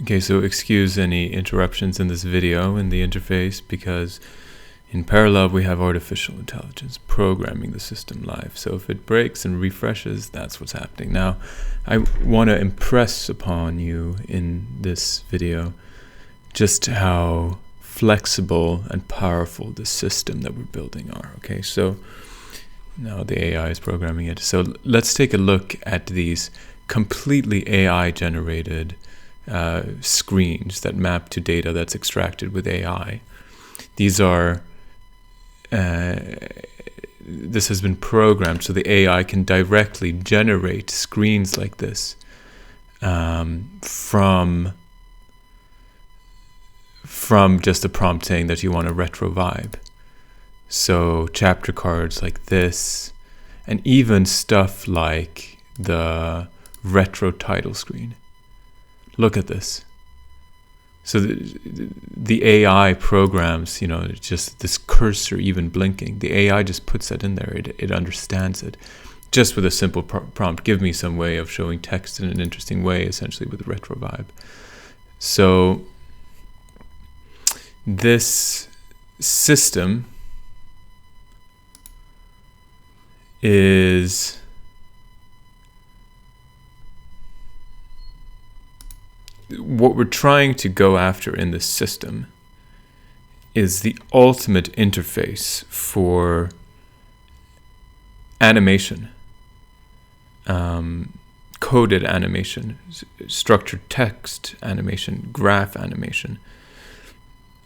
Okay, so excuse any interruptions in this video in the interface, because in parallel we have artificial intelligence programming the system live. So if it breaks and refreshes, that's what's happening. Now, I want to impress upon you in this video just how flexible and powerful the system that we're building are. Okay, so now the AI is programming it. So let's take a look at these completely AI generated screens that map to data that's extracted with AI. These are this has been programmed so the AI can directly generate screens like this from just a prompt saying that you want a retro vibe. So chapter cards like this, and even stuff like the retro title screen. Look at this. So the AI programs, you know, just this cursor even blinking. The AI just puts that in there. It understands it. Just with a simple prompt, give me some way of showing text in an interesting way, essentially with a retro vibe. So this system is what we're trying to go after in this system is the ultimate interface for animation, coded animation, structured text animation, graph animation,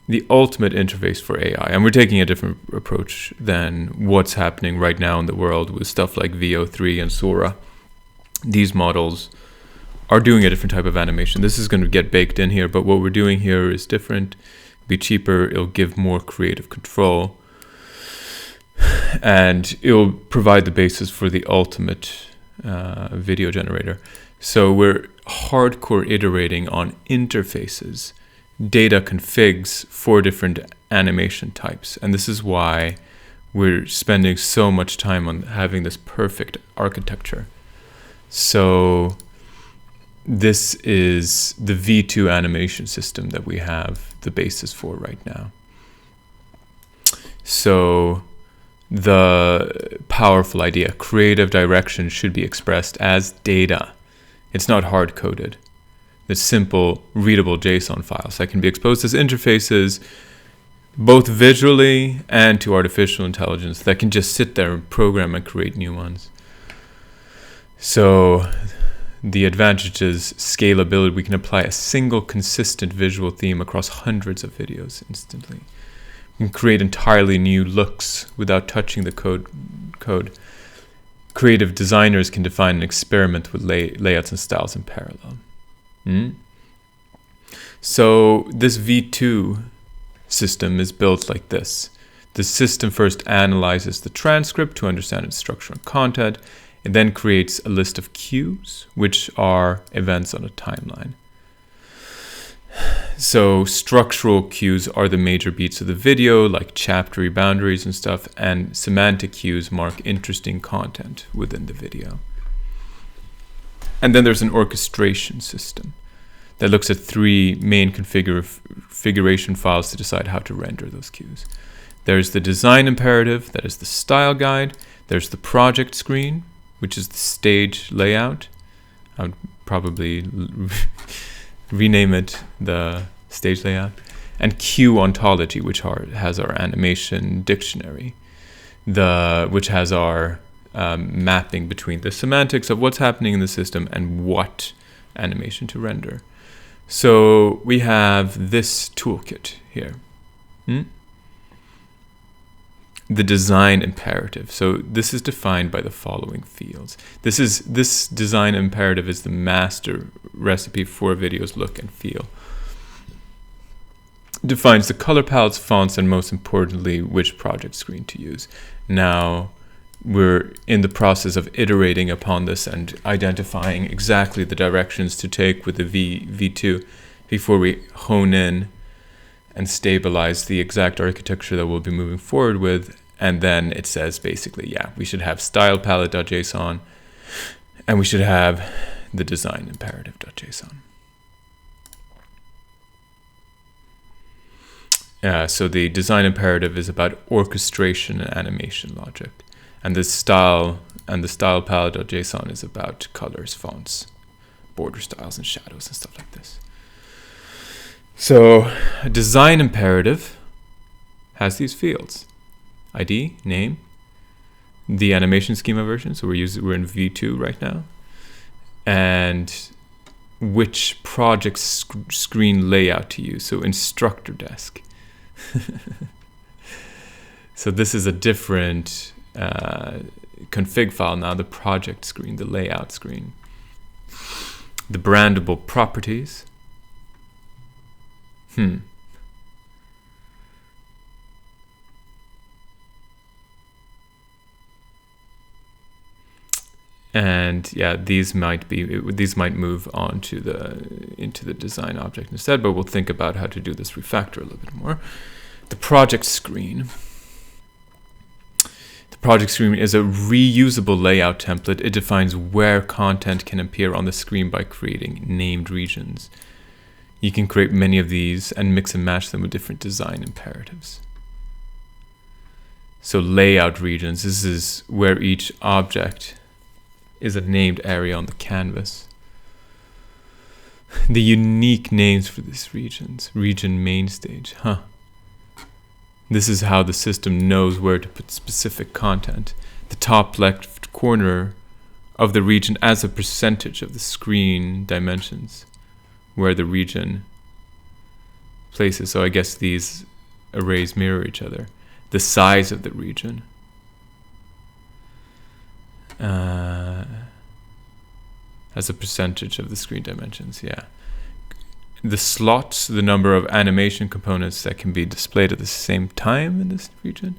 the ultimate interface for AI. And we're taking a different approach than what's happening right now in the world with stuff like VO3 and Sora. These models are doing a different type of animation. This is going to get baked in here, but what we're doing here is different. It'll be cheaper, it'll give more creative control, and it'll provide the basis for the ultimate video generator. So we're hardcore iterating on interfaces, data configs for different animation types. And this is why we're spending so much time on having this perfect architecture. So this is the V2 animation system that we have the basis for right now. So the powerful idea, creative direction should be expressed as data. It's not hard-coded. It's simple, readable JSON files that can be exposed as interfaces, both visually and to artificial intelligence that can just sit there and program and create new ones. So the advantage is scalability. We can apply a single consistent visual theme across hundreds of videos instantly. We can create entirely new looks without touching the code. Creative designers can define and experiment with layouts and styles in parallel. So this V2 system is built like this. The system first analyzes the transcript to understand its structure and content. It then creates a list of cues, which are events on a timeline. So structural cues are the major beats of the video, like chaptery boundaries and stuff, and semantic cues mark interesting content within the video. And then there's an orchestration system that looks at three main configuration files to decide how to render those cues. There's the design imperative, that is the style guide. There's the project screen, which is the stage layout. I would probably rename it the stage layout. And cue ontology, which has our animation dictionary, which has our mapping between the semantics of what's happening in the system and what animation to render. So we have this toolkit here. The design imperative. So this is defined by the following fields. This design imperative is the master recipe for a video's look and feel. Defines the color palettes, fonts, and most importantly, which project screen to use. Now, we're in the process of iterating upon this and identifying exactly the directions to take with the V2 before we hone in and stabilize the exact architecture that we'll be moving forward with. And then it says basically, yeah, we should have style palette.json and we should have the design imperative.json. So the design imperative is about orchestration and animation logic. And the style palette.json is about colors, fonts, border styles, and shadows and stuff like this. So a design imperative has these fields: ID, name, the animation schema version. So we're in V2 right now, and which project screen layout to use. So instructor desk. So this is a different config file now, the project screen, the layout screen. The brandable properties. And yeah, these might move on to into the design object instead, but we'll think about how to do this refactor a little bit more. The project screen. The project screen is a reusable layout template. It defines where content can appear on the screen by creating named regions. You can create many of these and mix and match them with different design imperatives. So layout regions, this is where each object is a named area on the canvas. The unique names for these regions. Region main stage, This is how the system knows where to put specific content. The top left corner of the region as a percentage of the screen dimensions, where the region places. So I guess these arrays mirror each other. The size of the region. As a percentage of the screen dimensions, yeah. The slots, the number of animation components that can be displayed at the same time in this region.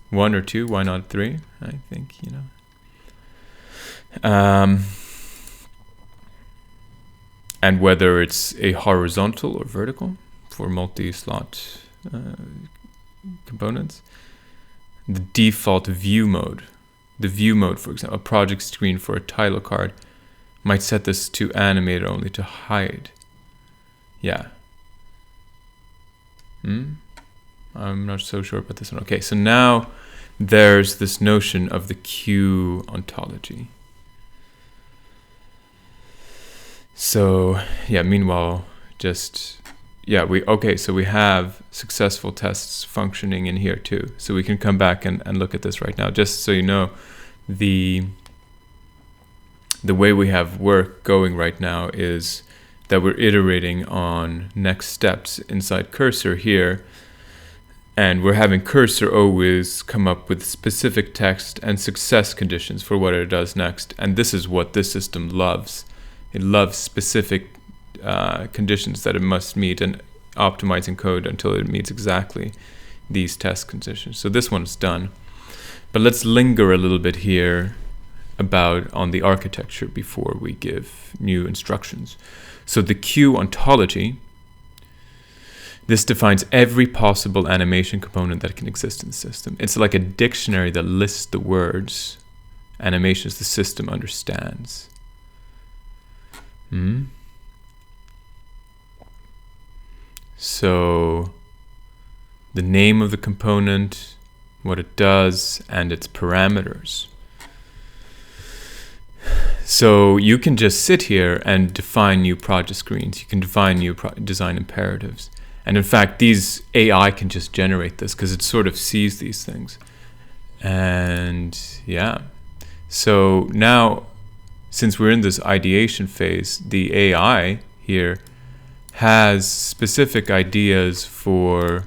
1 or 2, why not 3? I think, and whether it's a horizontal or vertical for multi-slot components. The default view mode. The view mode, for example, a project screen for a title card might set this to animate only to hide. Yeah. I'm not so sure about this one. Okay, so now there's this notion of the queue ontology. So yeah, meanwhile, so we have successful tests functioning in here too. So we can come back and look at this right now. Just so you know, the way we have work going right now is that we're iterating on next steps inside cursor here. And we're having cursor always come up with specific text and success conditions for what it does next. And this is what this system loves. It loves specific conditions that it must meet and optimizing code until it meets exactly these test conditions. So this one's done. But let's linger a little bit here on the architecture before we give new instructions. So the queue ontology, this defines every possible animation component that can exist in the system. It's like a dictionary that lists the words, animations the system understands. So the name of the component, what it does, and its parameters. So you can just sit here and define new project screens. You can define new design imperatives. And in fact, these AI can just generate this because it sort of sees these things. And yeah, so now, since we're in this ideation phase, the AI here has specific ideas for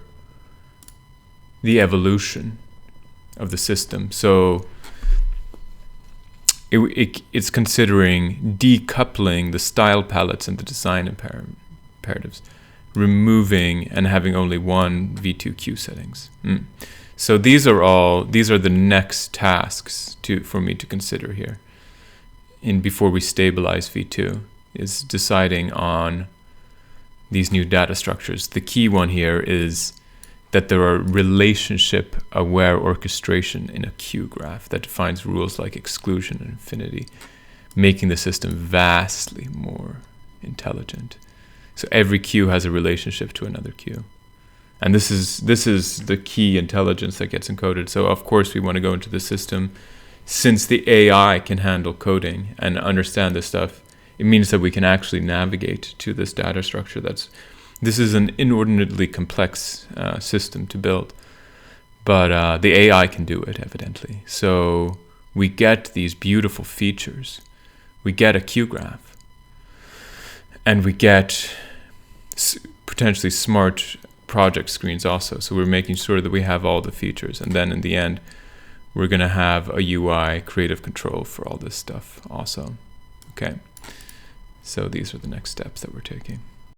the evolution of the system. So it's considering decoupling the style palettes and the design imperatives, removing and having only one V2 queue settings. So these are the next tasks for me to consider here. Before we stabilize V2, is deciding on these new data structures. The key one here is that there are relationship-aware orchestration in a queue graph that defines rules like exclusion and infinity, making the system vastly more intelligent. So every queue has a relationship to another queue. And this is the key intelligence that gets encoded. So of course we want to go into the system. Since the AI can handle coding and understand this stuff, it means that we can actually navigate to this data structure. This is an inordinately complex system to build, but the AI can do it, evidently. So we get these beautiful features. We get a Q graph, and we get potentially smart project screens also. So we're making sure that we have all the features, and then in the end, we're going to have a UI creative control for all this stuff also. Okay. So these are the next steps that we're taking.